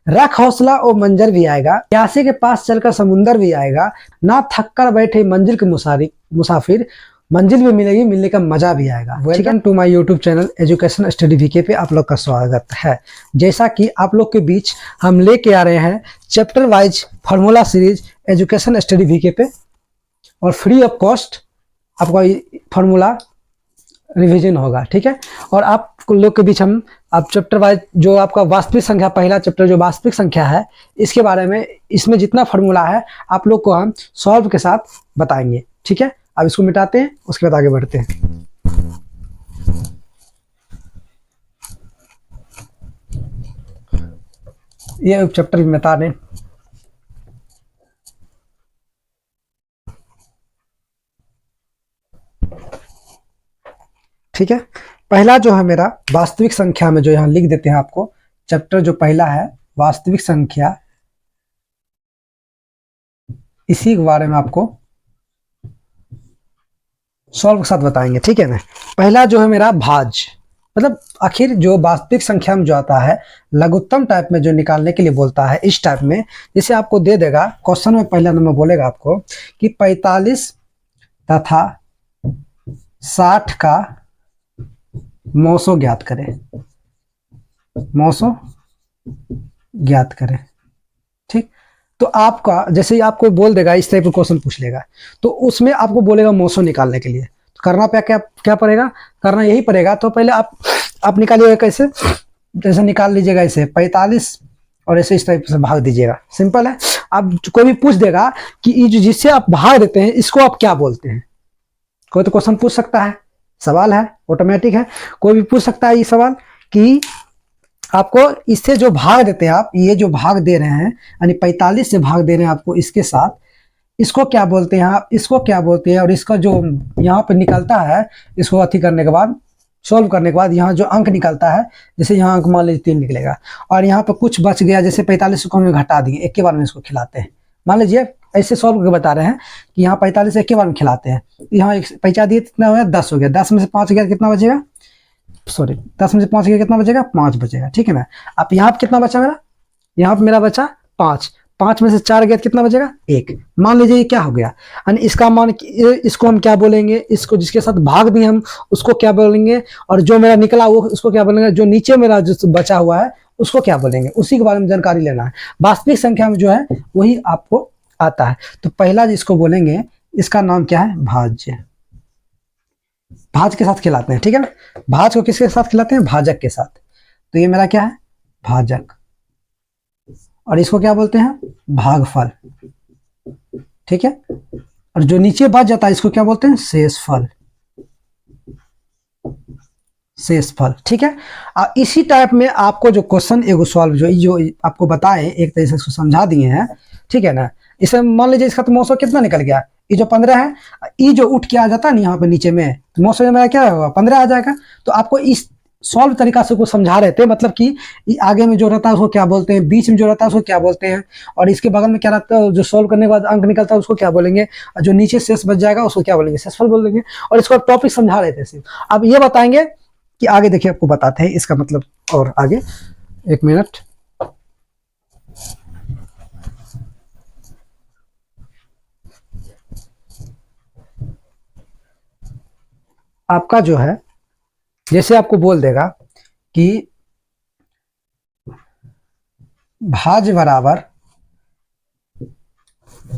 रख हौसला और मंजर भी आएगा, प्यासे के पास चलकर समुंदर भी आएगा, ना थक कर बैठे मंजिल के मुसाफिर, मंजिल भी मिलेगी, मिलने का मजा भी आएगा। Welcome to my YouTube channel education study VK पे आप लोग का स्वागत है। जैसा कि आप लोग के बीच हम लेके आ रहे हैं chapter wise formula series education study VK पे, और फ्री ऑफ कॉस्ट आपका फार्मूला रिवीजन होगा, ठीक है। और आप लोग के बीच हम आप चैप्टर वाइज जो आपका वास्तविक संख्या, पहला चैप्टर जो वास्तविक संख्या है, इसके बारे में, इसमें जितना फार्मूला है आप लोग को हम सॉल्व के साथ बताएंगे, ठीक है। अब इसको मिटाते हैं, उसके बाद आगे बढ़ते हैं। ये चैप्टर भी मिटा दें। ठीक है, पहला जो है मेरा वास्तविक संख्या में, जो यहां लिख देते हैं आपको, चैप्टर जो पहला है वास्तविक संख्या, इसी के बारे में आपको सॉल्व के साथ बताएंगे, ठीक है ना। पहला जो है मेरा भाज, मतलब आखिर जो वास्तविक संख्या में जो आता है लघुत्तम टाइप में जो निकालने के लिए बोलता है, इस टाइप में जैसे आपको दे देगा क्वेश्चन में, पहला नंबर बोलेगा आपको कि 45 तथा 60 का मौसो ज्ञात करें, मौसो ज्ञात करें, ठीक। तो आपका जैसे ही आपको बोल देगा, इस टाइप का क्वेश्चन पूछ लेगा, तो उसमें आपको बोलेगा मौसो निकालने के लिए, तो करना क्या क्या पड़ेगा, करना यही पड़ेगा। तो पहले आप निकालिएगा कैसे, जैसे निकाल लीजिएगा ऐसे 45 और ऐसे इस टाइप से भाग दीजिएगा, सिंपल है। अब कोई भी पूछ देगा कि जिससे आप भाग देते हैं इसको आप क्या बोलते हैं, कोई तो क्वेश्चन पूछ सकता है, सवाल है, ऑटोमेटिक है, कोई भी पूछ सकता है ये सवाल कि आपको इससे जो भाग देते हैं आप, ये जो भाग दे रहे हैं यानी 45 से भाग दे रहे हैं आपको इसके साथ, इसको क्या बोलते हैं आप, इसको क्या बोलते हैं। और इसका जो यहाँ पे निकलता है, इसको अथी करने के बाद, सॉल्व करने के बाद यहाँ जो अंक निकलता है, जैसे यहाँ अंक मान लीजिए 3 निकलेगा, और यहाँ पे कुछ बच गया, जैसे 45 को हम घटा दिए, एक के बार में इसको खिलाते हैं, मान लीजिए ऐसे सॉल्व करके बता रहे हैं कि यहाँ 45 एक के बार में खिलाते हैं, यहाँ एक पैसा दिए, कितना हो गया 10 हो गया, 10 में से 5 गया कितना बचेगा, सॉरी 10 में से 5 गया कितना बचेगा, 5 बचेगा, ठीक है ना। अब यहाँ पे कितना बचा मेरा, यहाँ पे मेरा बचा 5, 5 में से 4 गया कितना बचेगा 1। मान लीजिए ये क्या हो गया, यानी इसका मान, इसको हम क्या बोलेंगे, इसको जिसके साथ भाग दिए हम उसको क्या बोलेंगे, और जो मेरा निकला वो उसको क्या बोलेंगे, जो नीचे मेरा जो बचा हुआ है उसको क्या बोलेंगे, उसी के बारे में जानकारी लेना है। वास्तविक संख्या में जो है वही आपको आता है। तो पहला जिसको बोलेंगे इसका नाम क्या है, भाज्य, भाज के साथ खिलाते हैं, ठीक है ना। भाज को किसके साथ खिलाते हैं, भाजक के साथ। तो ये मेरा क्या है, भाजक, और इसको क्या बोलते हैं, भागफल, ठीक है। और जो नीचे बच जाता है इसको क्या बोलते हैं, शेषफल, शेषफल, ठीक है। इसी टाइप में आपको जो क्वेश्चन एगो सॉल्व जो आपको बताए, एक तरह से इसको समझा दिए हैं, ठीक है ना। इसे मान लीजिए इसका तो मौसम कितना निकल गया, ये जो 15 है, ये जो उठ के आ जाता है ना यहाँ पे नीचे में, तो मौसम में मेरा क्या होगा, 15 आ जाएगा। तो आपको इस सॉल्व तरीका से कुछ समझा रहे थे, मतलब कि आगे में जो रहता है उसको क्या बोलते हैं, बीच में जो रहता है उसको क्या बोलते हैं, और इसके बगल में क्या रहता है, जो सॉल्व करने के बाद अंक निकलता है उसको क्या बोलेंगे, और जो नीचे शेष बच जाएगा उसको क्या बोलेंगे, शेषफल बोल देंगे। और इसको टॉपिक समझा रहे थे सिर्फ। अब ये बताएंगे कि आगे देखिए आपको बताते हैं इसका मतलब, और आगे 1 मिनट। आपका जो है जैसे आपको बोल देगा कि भाज बराबर,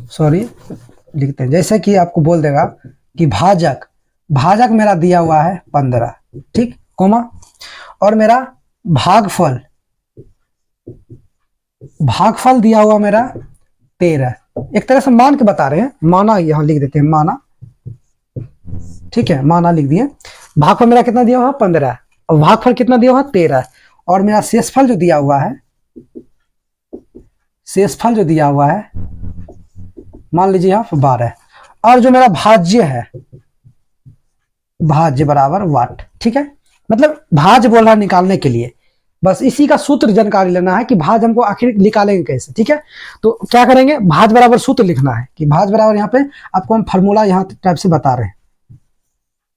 सॉरी लिखते हैं, जैसे कि आपको बोल देगा कि भाजक, भाजक मेरा दिया हुआ है 15, ठीक, कोमा, और मेरा भागफल, भागफल दिया हुआ मेरा 13। एक तरह से मान के बता रहे हैं, माना यहां लिख देते हैं, माना, ठीक है, माना लिख दिए। भागफल मेरा कितना दिया हुआ 15, और भागफल कितना दिया हुआ 13, और मेरा शेषफल जो दिया हुआ है, शेषफल जो दिया हुआ है मान लीजिए यहाँ 12, और जो मेरा भाज्य है, भाज्य बराबर वाट, ठीक है। मतलब भाज बोल रहा है निकालने के लिए, बस इसी का सूत्र जानकारी लेना है कि भाज हमको आखिर निकालेंगे कैसे, ठीक है। तो क्या करेंगे, भाज बराबर सूत्र लिखना है कि भाज बराबर, यहाँ पे आपको हम फार्मूला यहाँ टाइप से बता रहे हैं,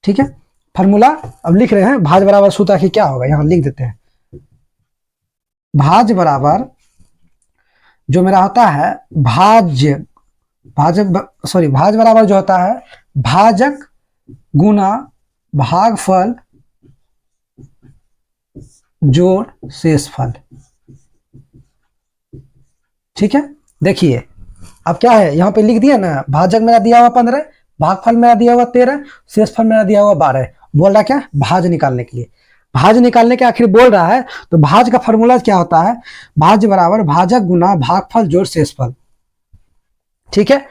ठीक है। फार्मूला अब लिख रहे हैं, भाज बराबर सूत्र आखिर क्या होगा, यहाँ लिख देते हैं, भाज बराबर जो मेरा होता है भाज्य, भाज बराबर जो होता है भाजक गुना भागफल जोड़ शेषफल। ठीक है, देखिए अब क्या है, यहाँ पे लिख दिया ना, भाजक मेरा दिया हुआ 15, भागफल मेरा दिया हुआ 13, शेषफल मेरा दिया हुआ 12। बोल रहा क्या, भाज निकालने के लिए, भाज निकालने के आखिर बोल रहा है। तो भाज का फॉर्मूला क्या होता है, भाज बराबर भाजक गुना भागफल जोड़ शेषफल। ठीक है,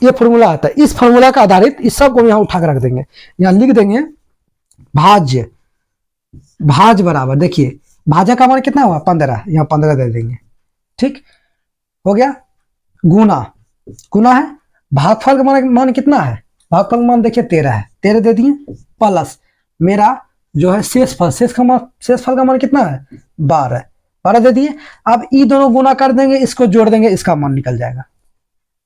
ये फॉर्मूला आता है। इस फॉर्मूला का आधारित इस सब को यहाँ उठा कर रख देंगे, यहाँ लिख देंगे भाज्य, भाज बराबर, देखिए भाजक का मान कितना हुआ 15, यहाँ 15 दे देंगे। ठीक हो गया, गुना, गुना है, भागफल का मान कितना है, भागफल का मान देखिए 13 है, 13 दे दिए, प्लस मेरा जो है शेषफल, शेषफल का मान कितना है 12, 12 दे दिए। अब ये दोनों गुना कर देंगे, इसको जोड़ देंगे, इसका मान निकल जाएगा,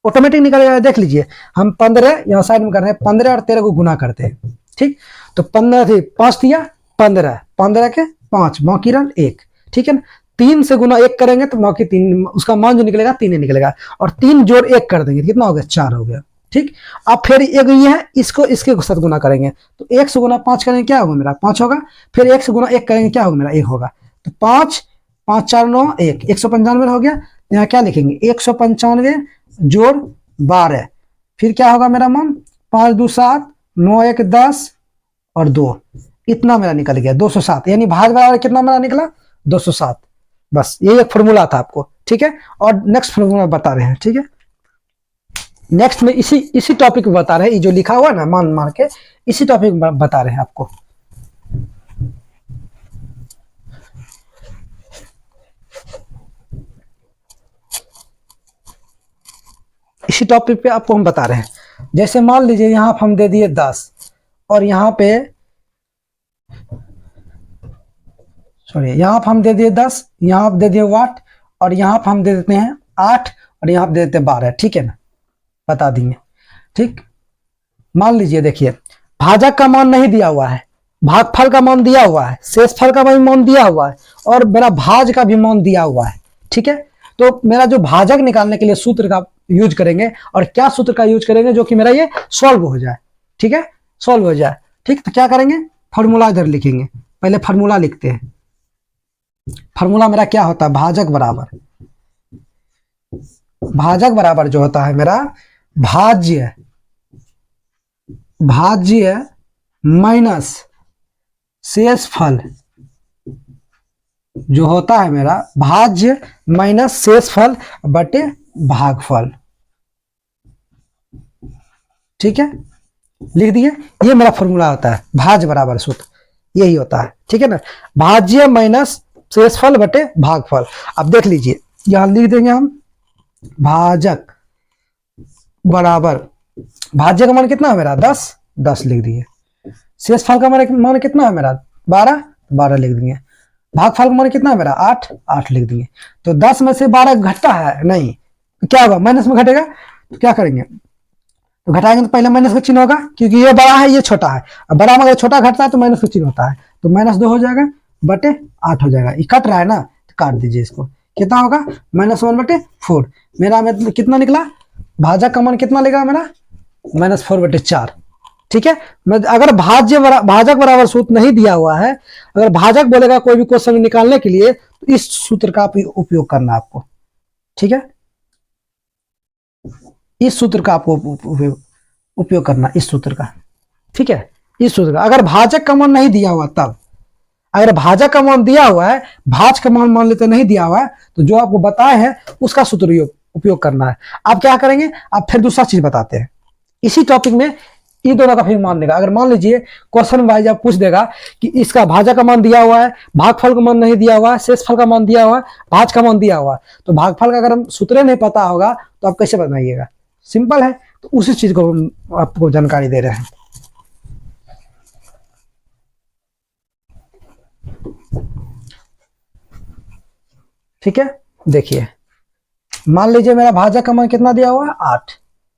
ऑटोमेटिक निकल जाएगा। देख लीजिए, हम 15 यहाँ साइड में कर रहे हैं, 15 और 13 को गुना करते हैं। ठीक, तो 15 थी 5 दिया 15, 15 के 5 मौकीरन 1। ठीक है ना, 3 से गुना 1 करेंगे तो मौकी 3, उसका मान जो निकलेगा 3 ही निकलेगा, और 3 जोड़ 1 कर देंगे, कितना हो गया 4 हो गया। ठीक, अब फिर एक ये है, इसको इसके साथ गुना करेंगे, तो 1 से गुना 5 करेंगे क्या होगा मेरा 5 होगा, फिर 1 से गुना 1 करेंगे क्या होगा मेरा 1 होगा, तो 5 5 4 9 1, 195 हो गया। यहाँ क्या लिखेंगे 195 जोड़ 12, फिर क्या होगा मेरा मान 5 2 7, 9 1 10 और 2, इतना मेरा निकल गया 207। यानी भाज बराबर कितना मेरा निकला 207। बस यही एक फॉर्मूला था आपको। ठीक है, और नेक्स्ट फॉर्मूला बता रहे हैं। ठीक है, नेक्स्ट में इसी टॉपिक में बता रहे हैं, ये जो लिखा हुआ ना मान मार के, इसी टॉपिक में बता रहे हैं आपको। इसी टॉपिक पे आपको हम बता रहे हैं। जैसे मान लीजिए यहाँ हम दे दिए 10, और यहाँ पे सॉरी, यहाँ पर हम दे दिए 10, यहाँ पर दे दिए वाट, और यहाँ पर हम दे देते हैं 8, और यहाँ पर दे देते हैं 12। ठीक है ना, बता देंगे। ठीक, मान लीजिए देखिए, भाजक का मान नहीं दिया हुआ है, भागफल का मान दिया हुआ है, शेषफल का भी मान दिया हुआ है, और मेरा भाज का भी मान दिया हुआ है। ठीक है, तो मेरा जो भाजक निकालने के लिए सूत्र का यूज करेंगे, और क्या सूत्र का यूज करेंगे जो कि मेरा ये सॉल्व हो जाए। ठीक है, सॉल्व हो जाए। ठीक, तो क्या करेंगे, फॉर्मूला इधर लिखेंगे, पहले फॉर्मूला लिखते हैं। फॉर्मूला मेरा क्या होता है, भाजक बराबर, भाजक बराबर जो होता है मेरा भाज्य, भाज्य माइनस शेषफल, जो होता है मेरा भाज्य माइनस शेषफल बटे भागफल। ठीक है, लिख दिए, ये मेरा फॉर्मूला होता है, भाज बराबर सूत्र यही होता है। ठीक है ना, भाज्य माइनस शेषफल बटे भागफल। अब देख लीजिए, यहां लिख देंगे हम भाजक बराबर, भाज्य का मान कितना है मेरा 10, 10 लिख दिए, शेषफल का मान कितना है मेरा 12, 12 लिख दिए, भागफल का मान कितना है मेरा 8, 8 लिख दिए। तो 10 में से 12 घटता है नहीं, तो क्या होगा माइनस में घटेगा, तो क्या करेंगे, तो घटाएंगे तो पहले माइनस का चिन्ह होगा, क्योंकि ये बड़ा है ये छोटा है, अब बड़ा में अगर छोटा घटता है तो माइनस का चिन्ह होता है, तो -2 हो जाएगा बटे 8 हो जाएगा। ये कट रहा है ना, तो काट दीजिए इसको, कितना होगा -1 बटे 4। मेरा में कितना निकला, भाजक का मान कितना लेगा मेरा -4 बटे 4। ठीक है, अगर भाजक बराबर सूत्र नहीं दिया हुआ है, अगर भाजक बोलेगा कोई भी क्वेश्चन निकालने के लिए, तो इस सूत्र का उपयोग करना आपको। ठीक है, इस सूत्र का आपको उपयोग करना, इस सूत्र का। ठीक है, इस सूत्र का, अगर भाजक का मान नहीं दिया हुआ तब, अगर भाजक का मान दिया हुआ है, भाज का मान मान लेते नहीं दिया हुआ है, तो जो आपको बताए हैं उसका सूत्र उपयोग करना है। आप क्या करेंगे, आप फिर दूसरा चीज बताते हैं इसी टॉपिक में, ये दोनों का फिर मान देगा। अगर मान लीजिए क्वेश्चन वाइज आप पूछ देगा कि इसका भाजक का मान दिया हुआ है, भागफल का मान नहीं दिया हुआ है, शेषफल का मान दिया हुआ है, भाज का मान दिया हुआ है, तो भागफल का अगर हम सूत्र नहीं पता होगा तो आप कैसे बनाइएगा, सिंपल है। तो उसी चीज को हम आपको जानकारी दे रहे हैं। ठीक है, देखिए मान लीजिए मेरा भाजक का मान कितना दिया हुआ है 8,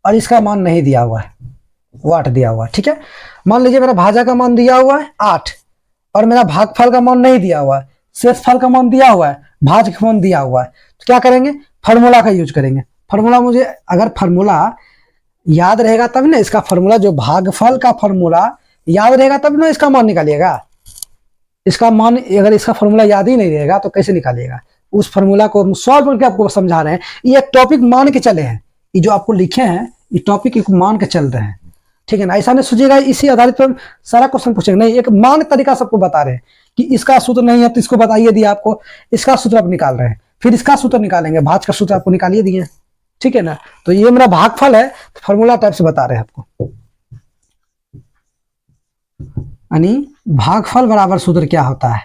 और इसका मान नहीं दिया हुआ है, वाट दिया हुआ है। ठीक है, मान लीजिए मेरा भाजक का मान दिया हुआ है 8, और मेरा भागफल का मान नहीं दिया हुआ है, शेषफल का मान दिया हुआ है, भाज का मान दिया हुआ है, तो क्या करेंगे फार्मूला का यूज करेंगे। फार्मूला मुझे अगर फार्मूला याद रहेगा तब ना, इसका फार्मूला जो भागफल का फार्मूला याद रहेगा तब ना इसका मान निकालिएगा। इसका मान अगर इसका फार्मूला याद ही नहीं रहेगा तो कैसे निकालिएगा। उस फार्मूला को हम सॉल्व करके आपको समझा रहे हैं। ये एक टॉपिक मान के चले हैं, ये जो आपको लिखे हैं ये टॉपिक मान के चल रहे हैं, ठीक है ना। ऐसा नहीं सोचिएगा इसी आधारित पर सारा क्वेश्चन पूछेंगे, नहीं, एक मान तरीका सबको बता रहे हैं कि इसका सूत्र नहीं है तो इसको बताइए दिया आपको, इसका सूत्र आप निकाल रहे हैं, फिर इसका सूत्र निकालेंगे, भाज का सूत्र आपको निकालिए दिए, ठीक है ना। तो ये मेरा भागफल है, फार्मूला टाइप से बता रहे हैं आपको। यानी भागफल बराबर सूत्र क्या होता है,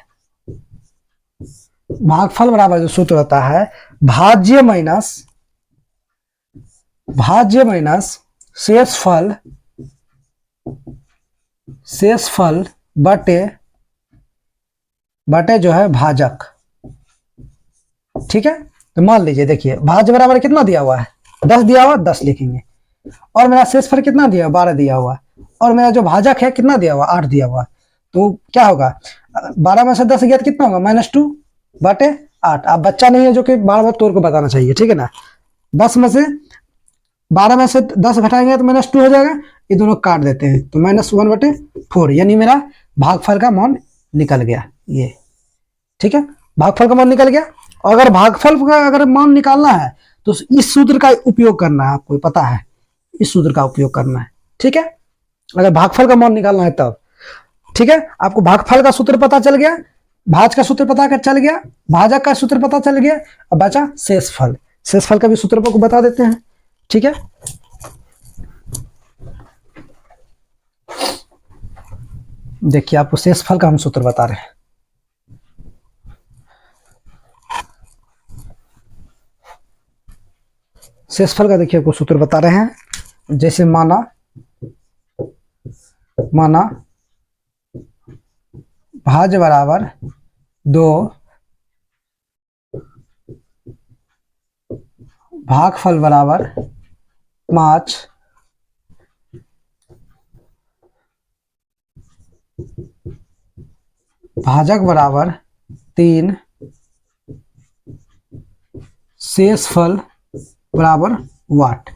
भागफल बराबर जो सूत्र होता है भाज्य माइनस शेषफल बटे जो है भाजक, ठीक है। तो मान लीजिए देखिए भाज्य बराबर कितना दिया हुआ है 10 दिया हुआ, 10 लिखेंगे, और मेरा शेषफल कितना दिया हुआ 12 दिया हुआ, और मेरा जो भाजक है कितना दिया हुआ 8 दिया हुआ। तो क्या होगा 12 में से 10 गया तो कितना होगा -2 बटे 8। आप बच्चा नहीं है जो कि बार बार तोड़ को बताना चाहिए, ठीक है ना। 10 में से 12 में से 10 घटाएंगे तो -2 हो जाएगा, ये दोनों काट देते हैं तो -1 बटे 4, यानी मेरा भागफल का मान निकल गया ये, ठीक है। भागफल का मान निकल गया। और अगर भागफल का अगर मान निकालना है तो इस सूत्र का उपयोग करना है, आपको पता है इस सूत्र का उपयोग करना है, ठीक है। अगर भागफल का मान निकालना है तब, ठीक है। आपको भागफल का सूत्र पता चल गया, भाज का सूत्र पता चल गया, भाजक का सूत्र पता चल गया, अब बचा शेषफल। शेषफल का भी सूत्र को बता देते हैं, ठीक है। देखिए आपको शेषफल का हम सूत्र बता रहे हैं। शेषफल का देखिए आपको सूत्र बता रहे हैं। जैसे माना भाज बराबर 2, भागफल बराबर 5, भाजक बराबर 3, शेषफल बराबर वाट।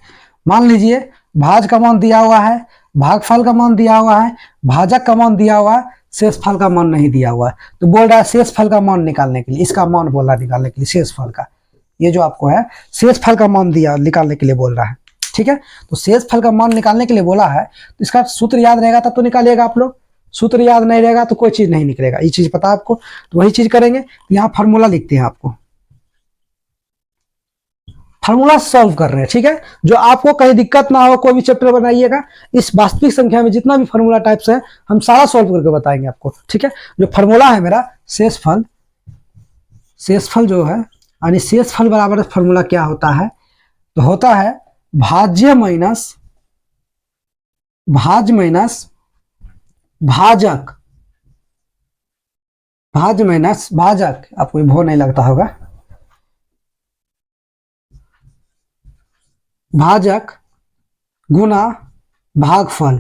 मान लीजिए भाज का मान दिया हुआ है, भागफल का मान दिया हुआ है, भाजक का मान दिया हुआ है, शेषफल का मान नहीं दिया हुआ है। तो बोल रहा है शेषफल का मान निकालने के लिए, इसका मान बोल रहा है निकालने के लिए शेषफल का, ये जो आपको है शेषफल का मान दिया निकालने के लिए बोल रहा है, ठीक है। तो शेषफल का मान निकालने के लिए बोला है तो इसका सूत्र याद रहेगा तब तो निकालिएगा आप लोग, सूत्र याद नहीं रहेगा तो कोई चीज नहीं निकलेगा। ये चीज पता है आपको, तो वही चीज करेंगे। यहाँ फार्मूला लिखते हैं, आपको फार्मूला सॉल्व कर रहे हैं, ठीक है। जो आपको कहीं दिक्कत ना हो, कोई भी चैप्टर बनाइएगा, इस वास्तविक संख्या में जितना भी फार्मूला टाइप्स है हम सारा सॉल्व करके बताएंगे आपको, ठीक है। जो फार्मूला है मेरा शेषफल जो है, यानी शेषफल बराबर फार्मूला क्या होता है, तो होता है भाज माइनस भाजक, भाज माइनस भाजक, आपको भो नहीं लगता होगा, भाजक गुना भागफल,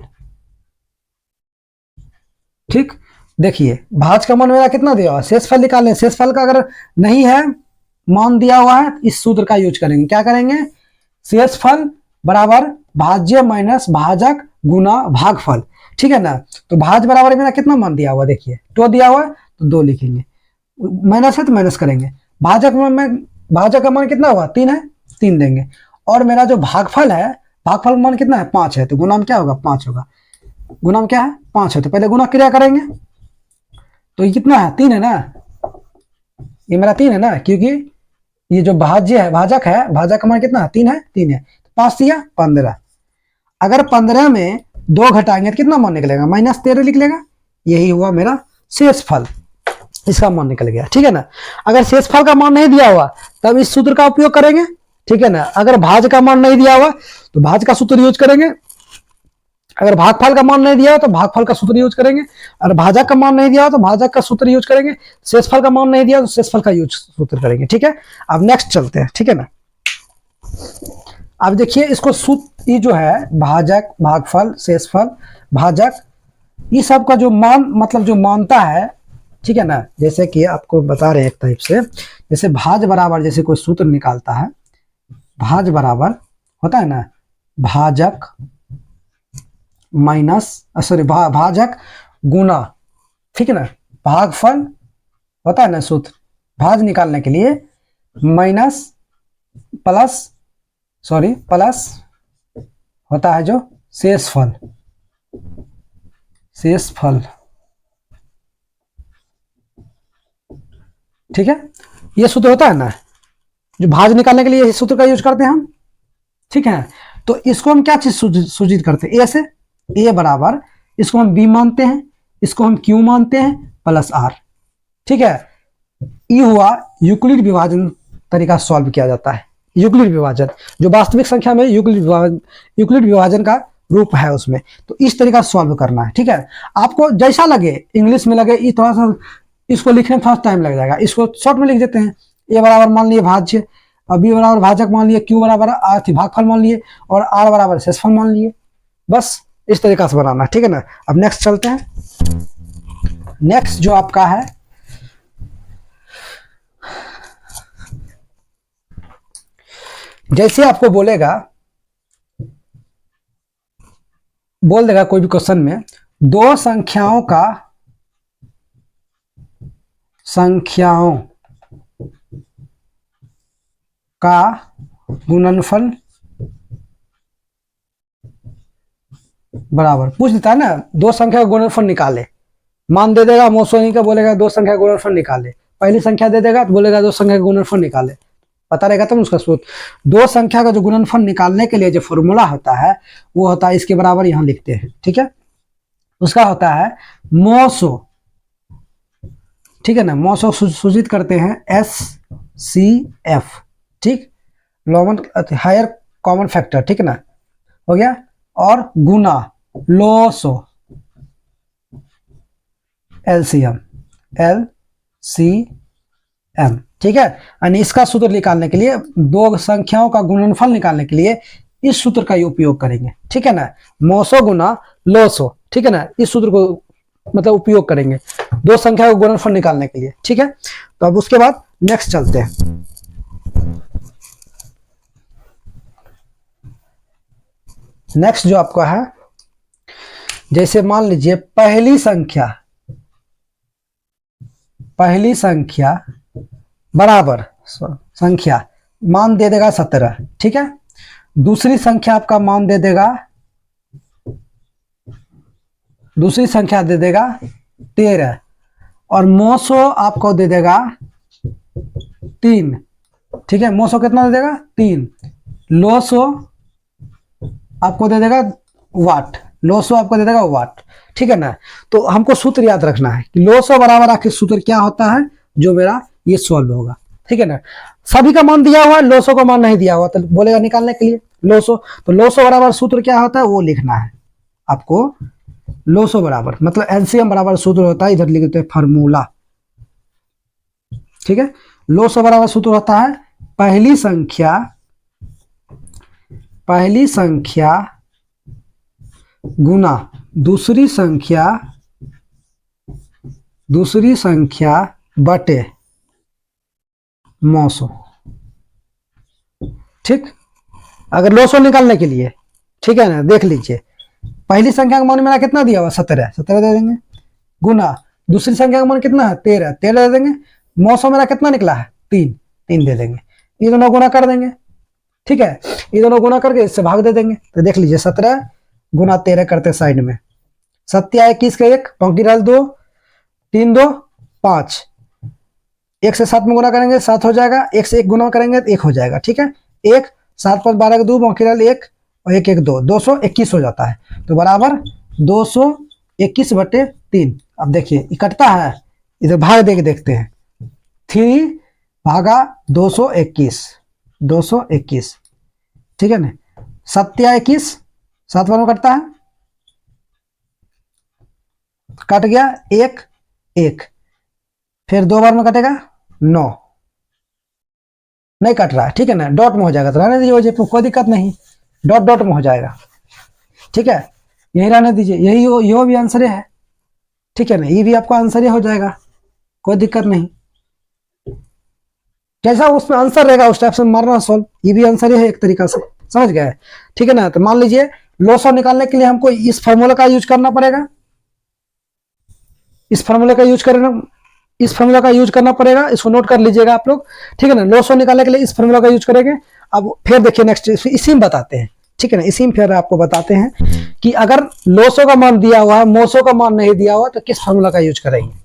ठीक। देखिए भाज का मान मेरा कितना दिया हुआ, शेषफल निकालने, शेषफल का अगर नहीं है मान दिया हुआ है इस सूत्र का यूज करेंगे। क्या करेंगे, शेषफल बराबर भाज्य माइनस भाजक गुना भागफल, ठीक है ना। तो भाज बराबर मेरा कितना मान दिया हुआ, देखिए 2 दिया हुआ है तो 2 लिखेंगे, माइनस है तो माइनस करेंगे। भाजक का मान कितना हुआ 3 है, 3 देंगे। और मेरा जो भागफल है, भागफल मान कितना है 5 है, तो गुना में क्या होगा 5 होगा, गुना में क्या है 5 है, तो पहले गुना क्रिया करेंगे। तो ये कितना है 3 है ना, ये मेरा 3 है ना, क्योंकि ये जो भाज्य है भाजक है, भाजक का मान कितना है 3 है, 3 है, 5 दिया 15। अगर 15 में 2 घटाएंगे तो कितना मान निकलेगा -13 लिख लेगा, यही हुआ मेरा शेषफल, इसका मान निकल गया, ठीक है ना। अगर शेषफल का मान नहीं दिया हुआ तब इस सूत्र का उपयोग करेंगे, ठीक है ना। अगर भाज का मान नहीं दिया हुआ तो भाज का सूत्र यूज करेंगे, अगर भागफल का मान नहीं दिया हो तो भागफल का सूत्र यूज करेंगे, अगर भाजक का मान नहीं दिया हो तो भाजक का सूत्र यूज करेंगे, शेषफल का मान नहीं दिया तो शेषफल का यूज सूत्र करेंगे, ठीक है। अब नेक्स्ट चलते हैं, ठीक है ना। अब देखिए इसको सूत्र, ये जो है भाजक भागफल शेषफल भाजक, ये सब का जो मान मतलब जो मानता है, ठीक है ना। जैसे कि आपको बता रहे हैं एक टाइप से, जैसे भाज बराबर जैसे कोई सूत्र निकालता है, भाज बराबर होता है ना भाजक माइनस सॉरी भाजक गुना, ठीक है ना, भागफल होता है ना सूत्र, भाज निकालने के लिए माइनस प्लस प्लस होता है जो शेषफल, शेषफल, ठीक है। ये सूत्र होता है ना जो भाज निकालने के लिए इस सूत्र का यूज करते हैं हम, ठीक है। तो इसको हम क्या चीज सूचित करते हैं, ए से, ए बराबर इसको हम बी मानते हैं, इसको हम क्यू मानते हैं प्लस आर, ठीक है। ये हुआ यूक्लिड विभाजन तरीका सॉल्व किया जाता है। यूक्लिड विभाजन जो वास्तविक संख्या में यूक्लिड विभाजन का रूप है उसमें, तो इस तरीका से सॉल्व करना है, ठीक है। आपको जैसा लगे, इंग्लिश में लगे, ये थोड़ा सा इसको लिखने में फर्स्ट टाइम लग जाएगा, इसको शॉर्ट में लिख देते हैं। ए बराबर मान लिए भाज्य, और बी बराबर भाजक मान लिए, क्यू बराबर भागफल मान लिए, और आर बराबर शेषफल मान लिए। बस इस तरीका से बनाना, ठीक है ना। अब नेक्स्ट चलते हैं। नेक्स्ट जो आपका है, जैसे आपको बोलेगा, बोल देगा कोई भी क्वेश्चन में दो संख्याओं का गुणनफल बराबर, पूछ देता है ना, दो संख्या का गुणनफल निकाले, मान दे देगा, मोसोनी का बोलेगा दो संख्या का गुणनफल निकाले, पहली संख्या दे देगा तो बोलेगा दो संख्या का गुणनफल निकाले, पता रहेगा तब उसका सूत्र। दो संख्या का जो गुणनफल निकालने के लिए जो फॉर्मूला होता है वो होता है इसके बराबर, यहां लिखते हैं, ठीक है। उसका होता है मोसो, ठीक है ना, मोसो सूचित करते हैं SCF, ठीक, लॉमन हायर कॉमन फैक्टर, ठीक है ना, हो गया। और गुना लोसो LCM, ठीक है। यानी इसका सूत्र निकालने के लिए, दो संख्याओं का गुणनफल निकालने के लिए इस सूत्र का उपयोग करेंगे, ठीक है ना, मोसो गुना लोसो, ठीक है ना, इस सूत्र को मतलब उपयोग करेंगे दो संख्या का गुणनफल निकालने के लिए, ठीक है। तो अब उसके बाद नेक्स्ट चलते हैं। नेक्स्ट जो आपका है, जैसे मान लीजिए पहली संख्या बराबर संख्या मान दे देगा 17, ठीक है। दूसरी संख्या आपका मान दे देगा, दूसरी संख्या दे देगा 13, और मोसो आपको दे देगा 3, ठीक है। मोसो कितना दे देगा 3, लोसो आपको दे देगा वाट, लोसो आपको दे देगा वाट, ठीक है ना। तो हमको सूत्र याद रखना है कि लोसो बराबर आखिर सूत्र क्या होता है जो मेरा ये सॉल्व होगा, ठीक है ना। सभी का मान दिया हुआ है, लोसो का मान नहीं दिया हुआ, तो बोलेगा निकालने के लिए लोसो, तो लोसो बराबर सूत्र क्या होता है वो लिखना है आपको। लोसो बराबर मतलब एलसीएम बराबर सूत्र होता है, इधर लिख देते हैं फार्मूला, ठीक है। लोसो बराबर सूत्र होता है पहली संख्या गुना दूसरी संख्या बटे मोसो, ठीक। अगर लोसो निकालने के लिए, ठीक है ना, देख लीजिए पहली संख्या का मान मेरा कितना दिया हुआ 17 दे देंगे, गुना दूसरी संख्या का मान कितना है 13 दे देंगे, मोसो मेरा कितना निकला है 3 दे देंगे, ये दोनों गुना कर देंगे, ठीक है। ये दोनों गुना करके इससे भाग दे देंगे, तो देख लीजिए 17 गुना 13 करते साइड में, 21 का 1 पंक्ति डाल 2 3 2 5, 1 से 7 में गुना करेंगे 7 हो जाएगा, 1 से 1 गुना करेंगे तो 1 हो जाएगा, ठीक है। 1 7 5 12 का 2 पंक्ति डाल 1 और 1 1 2 221 हो जाता है, तो बराबर 221 बटे 3। अब देखिए इकट्ठा है, इधर भाग दे के देखते हैं, 3 भागा 221, ठीक है ना। 21 7 बार में कटता है, कट गया 1 1, फिर 2 बार में कटेगा 9, नहीं कट रहा है, ठीक है ना, डॉट में हो जाएगा, तो रहने दीजिए, कोई दिक्कत नहीं, डॉट में हो जाएगा, ठीक है, यही रहने दीजिए, यही भी आंसर है, ठीक है ना, ये भी आपका आंसर हो जाएगा, कोई दिक्कत नहीं। कैसा उसमें आंसर रहेगा उस टाइप से मारना सॉल्व, ये भी आंसर ही है एक तरीका से, समझ गए? ठीक है ना। तो मान लीजिए लॉस निकालने के लिए हमको इस फॉर्मूला का यूज करना पड़ेगा, इस फॉर्मूले का यूज करना, इस फॉर्मूला का यूज करना पड़ेगा, इसको नोट कर लीजिएगा आप लोग। ठीक है ना। लॉस निकालने के लिए इस फॉर्मूला का यूज करेंगे। अब फिर देखिए नेक्स्ट इसी में बताते हैं, ठीक है ना, इसी में फिर आपको बताते हैं कि अगर लॉसों का मान दिया हुआ है, मोसो का मान नहीं दिया हुआ, तो किस फॉर्मूला का यूज करेंगे।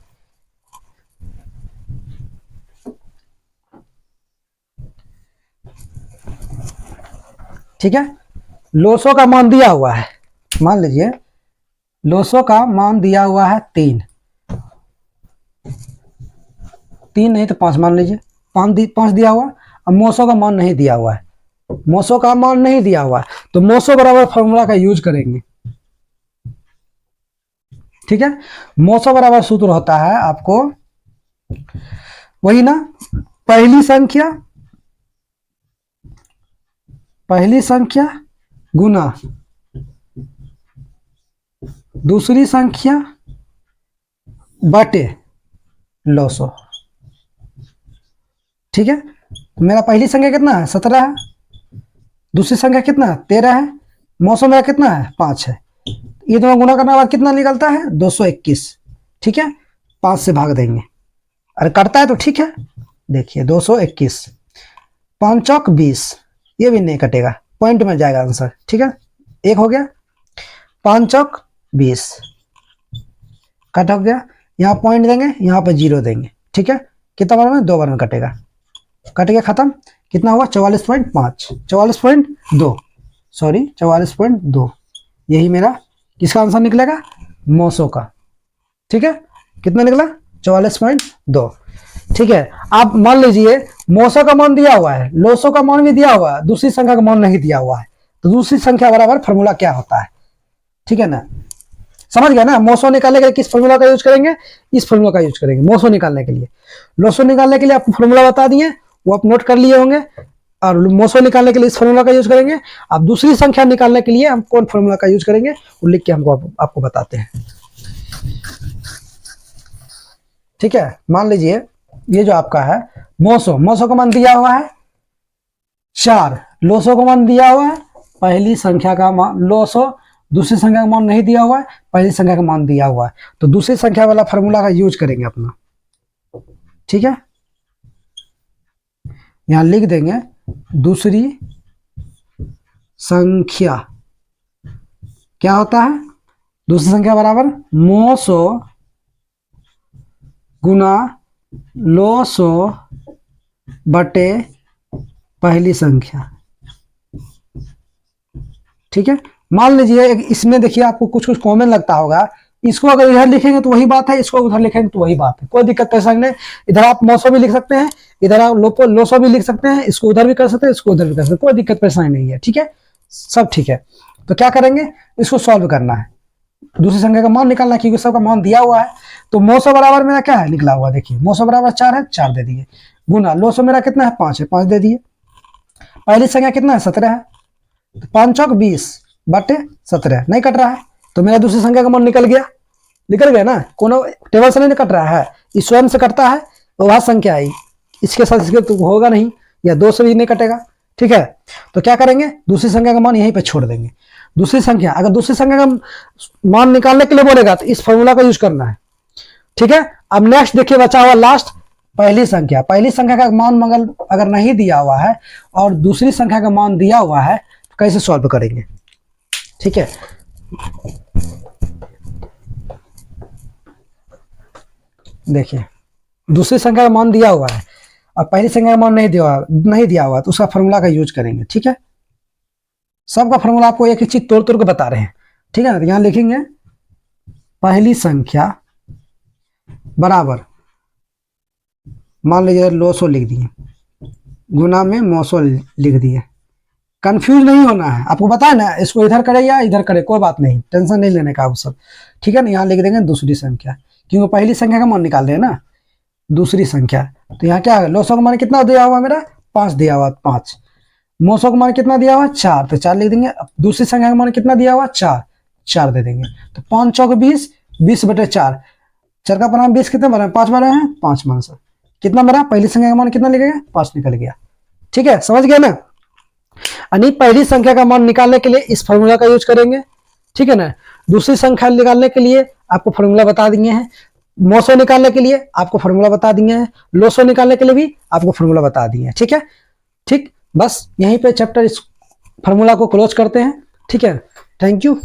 ठीक है, लोसो का मान दिया हुआ है, मान लीजिए लोसो का मान दिया हुआ है 3 नहीं तो 5 मान लीजिए, 5 दिया हुआ। अब मोसो का मान नहीं दिया हुआ है, मोसो का मान नहीं दिया हुआ है, तो मोसो बराबर फॉर्मूला का यूज करेंगे। ठीक है, मोसो बराबर सूत्र होता है आपको वही ना, पहली संख्या गुना दूसरी संख्या बटे लॉसो। ठीक है, मेरा पहली संख्या कितना है 17 है, दूसरी संख्या कितना है 13 है, मौसम मेरा कितना है 5 है, ये दोनों गुना करने के बाद कितना निकलता है 221। ठीक है, 5 से भाग देंगे, अरे कटता है तो ठीक है, देखिए 221, 5 चौक 20, ये भी नहीं कटेगा, पॉइंट में जाएगा आंसर। ठीक है, एक हो गया, 5 चौक 20 कट हो गया, यहाँ पॉइंट देंगे, यहाँ पे 0 देंगे। ठीक है, कितना बार में 2 बार में कटेगा, कट गया, खत्म। कितना हुआ 44.5, 44.2, सॉरी 44.2, यही मेरा किसका आंसर निकलेगा, मोसो का। ठीक है, कितना निकला 44.2। ठीक है, आप मान लीजिए मोसो का मान दिया हुआ है, लोसो का मान भी दिया हुआ है, दूसरी संख्या का मान नहीं दिया हुआ है, तो दूसरी संख्या बराबर फॉर्मूला क्या होता है। ठीक है ना, समझ गया ना। मोसो निकालने के लिए किस फॉर्मूला का यूज करेंगे, इस फॉर्मूला का यूज करेंगे मोसो निकालने के लिए। लोसो निकालने के लिए आपको फॉर्मूला बता दिए, वो आप नोट कर लिए होंगे, और मोसो निकालने के लिए इस फॉर्मूला का यूज करेंगे। अब दूसरी संख्या निकालने के लिए हम कौन फॉर्मूला का यूज करेंगे वो लिख के हमको आपको बताते हैं। ठीक है, मान लीजिए ये जो आपका है मोसो का मान दिया हुआ है 4, लोसो का मान दिया हुआ है, पहली संख्या का मान लोसो, दूसरी संख्या का मान नहीं दिया हुआ है, पहली संख्या का मान दिया हुआ है, तो दूसरी संख्या वाला फॉर्मूला का यूज करेंगे अपना। ठीक है, यहां लिख देंगे दूसरी संख्या क्या होता है, दूसरी संख्या बराबर मोसो गुना लोसो बटे पहली संख्या। ठीक है, मान लीजिए इसमें देखिए आपको कुछ कुछ कॉमन लगता होगा, इसको अगर इधर लिखेंगे तो वही बात है, इसको उधर लिखेंगे तो वही बात है, कोई दिक्कत परेशानी नहीं। इधर आप मौसो भी लिख सकते हैं, इधर आप लोसो भी लिख सकते हैं, इसको उधर भी कर सकते हैं, इसको उधर भी कर सकते हैं, कोई दिक्कत परेशानी नहीं है। ठीक है, सब ठीक है। तो क्या करेंगे, इसको सॉल्व करना है, दूसरी संख्या का मान निकालना है, क्योंकि सबका मान दिया हुआ है। तो मोसो बराबर मेरा क्या है निकला हुआ, देखिए मोसो बराबर 4 है, 4 दे दिए, गुना लोसो मेरा कितना है 5 है, 5 दे दिए, पहली संख्या कितना है 17 है, 5 चौक 20 बटे 17, नहीं कट रहा है, तो मेरा दूसरी संख्या का मान निकल गया ना, कोनो टेबल से नहीं कट रहा है, इस स्वयं से कटता है, तो वह संख्या आई, इसके साथ इसके तो होगा नहीं, या 2 से भी नहीं कटेगा। ठीक है, तो क्या करेंगे, दूसरी संख्या का मान यहीं पे छोड़ देंगे। दूसरी संख्या, अगर दूसरी संख्या का मान निकालने के लिए बोलेगा तो इस फॉर्मूला का यूज करना है। ठीक है, अब नेक्स्ट देखिए बचा हुआ लास्ट पहली संख्या का मान मगर अगर नहीं दिया हुआ है और दूसरी संख्या का मान दिया हुआ है, तो कैसे सॉल्व करेंगे। ठीक है, देखिए दूसरी संख्या का मान दिया हुआ है और पहली संख्या का मान नहीं दिया हुआ तो उसका फॉर्मूला का यूज करेंगे। ठीक है, सबका फॉर्मूला आपको एक एक चीज तोड़ तोड़ के बता रहे हैं। ठीक है ना, तो यहां लिखेंगे पहली संख्या बराबर, मान लीजिए लोसो लिख दिए, गुना में मोसो लिख दिए। कंफ्यूज नहीं होना है, आपको बताया ना, इसको इधर करे या इधर करे कोई बात नहीं, टेंशन नहीं लेने का वो सब। ठीक है ना, यहाँ लिख देंगे दूसरी संख्या, क्योंकि पहली संख्या का मान निकाल रहे हैं ना, दूसरी संख्या। तो यहाँ क्या है, लोसो का मान कितना दिया हुआ मेरा 5 दिया हुआ, 5, मोसो का मान कितना दिया हुआ 4, तो 4 लिख देंगे। अब दूसरी संख्या का मान कितना दिया हुआ 4, 4 दे देंगे, तो 5 चौक 20, 20 बटे 4, 4 का परिणाम 20 कितने बने 5 बने हैं, 5 मान सर, कितना बना, पहली संख्या का मान कितना निकलेगा, 5 निकल गया। ठीक है, समझ गया ना। यानी पहली संख्या का मान निकालने के लिए इस फॉर्मूला का यूज करेंगे, ठीक है ना। दूसरी संख्या निकालने के लिए आपको फॉर्मूला बता दिए हैं, मोसो निकालने के लिए आपको फॉर्मूला बता दिए हैं, लोसो निकालने के लिए भी आपको फॉर्मूला बता दिए हैं। ठीक है, ठीक, बस यहीं पे चैप्टर इस फॉर्मूला को क्लोज करते हैं। ठीक है, थैंक यू।